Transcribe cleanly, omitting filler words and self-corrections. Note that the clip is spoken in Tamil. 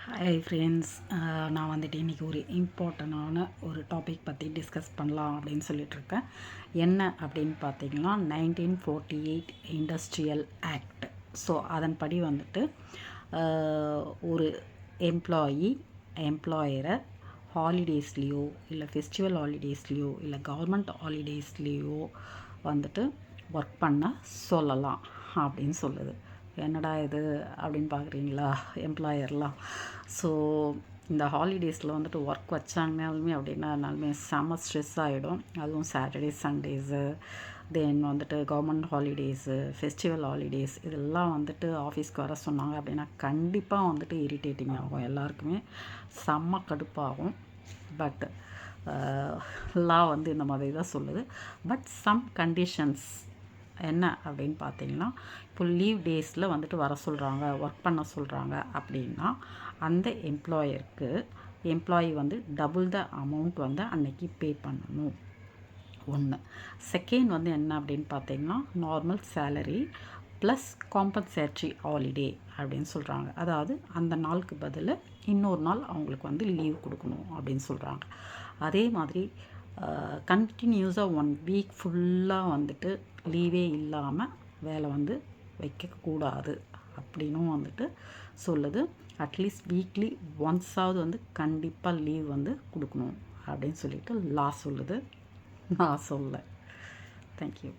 ஹாய் ஃப்ரெண்ட்ஸ், நான் வந்துட்டு இன்றைக்கி ஒரு இம்பார்ட்டண்டான ஒரு டாபிக் பற்றி டிஸ்கஸ் பண்ணலாம் அப்படின்னு சொல்லிகிட்ருக்கேன். என்ன அப்படின்னு பார்த்தீங்கன்னா 1948 இண்டஸ்ட்ரியல் ஆக்ட். ஸோ அதன்படி வந்துட்டு ஒரு எம்ப்ளாயரை ஹாலிடேஸ்லேயோ இல்லை ஃபெஸ்டிவல் ஹாலிடேஸ்லேயோ இல்லை கவர்மெண்ட் ஹாலிடேஸ்லேயோ வந்துட்டு ஒர்க் பண்ண சொல்லலாம் அப்படின்னு சொல்லுது. என்னடா இது அப்படின்னு பார்க்குறீங்களா எம்ப்ளாயர்லாம்? ஸோ இந்த ஹாலிடேஸில் வந்துட்டு ஒர்க் வச்சாங்கனாலுமே அப்படின்னாலுமே செம்ம ஸ்ட்ரெஸ் ஆகிடும். அதுவும் சாட்டர்டே சண்டேஸு, தென் வந்துட்டு கவர்மெண்ட் ஹாலிடேஸு, ஃபெஸ்டிவல் ஹாலிடேஸ் இதெல்லாம் வந்துட்டு ஆஃபீஸ்க்கு வர சொன்னாங்க அப்படின்னா கண்டிப்பாக வந்துட்டு இரிட்டேட்டிங் ஆகும், எல்லாருக்குமே செம்ம கடுப்பாகும். பட் லா வந்து இந்த மாதிரி தான் சொல்லுது. பட் சம் கண்டிஷன்ஸ் என்ன அப்படின்னு பார்த்தீங்கன்னா, இப்போ லீவ் டேஸில் வந்துட்டு வர சொல்கிறாங்க, ஒர்க் பண்ண சொல்கிறாங்க அப்படின்னா அந்த எம்ப்ளாயி வந்து டபுள் த அமௌண்ட் வந்து அன்னைக்கு பே பண்ணணும். ஒன்று. செகண்ட் வந்து என்ன அப்படின்னு பார்த்தீங்கன்னா, normal salary plus compensatory holiday அப்படின்னு சொல்கிறாங்க. அதாவது அந்த நாளுக்கு பதில் இன்னொரு நாள் அவங்களுக்கு வந்து லீவ் கொடுக்கணும் அப்படின்னு சொல்கிறாங்க. அதே மாதிரி கண்டினியூஸாக 1 வீக் ஃபுல்லாக வந்துட்டு லீவே இல்லாமல் வேலை வந்து வைக்கக்கூடாது அப்படின்னும் வந்துட்டு சொல்லுது. அட்லீஸ்ட் வீக்லி ஒன்ஸாவது வந்து கண்டிப்பாக லீவ் வந்து கொடுக்கணும் அப்படின்னு சொல்லிட்டு லா சொல்லுது. நான் சொல்ல. தேங்க்யூ.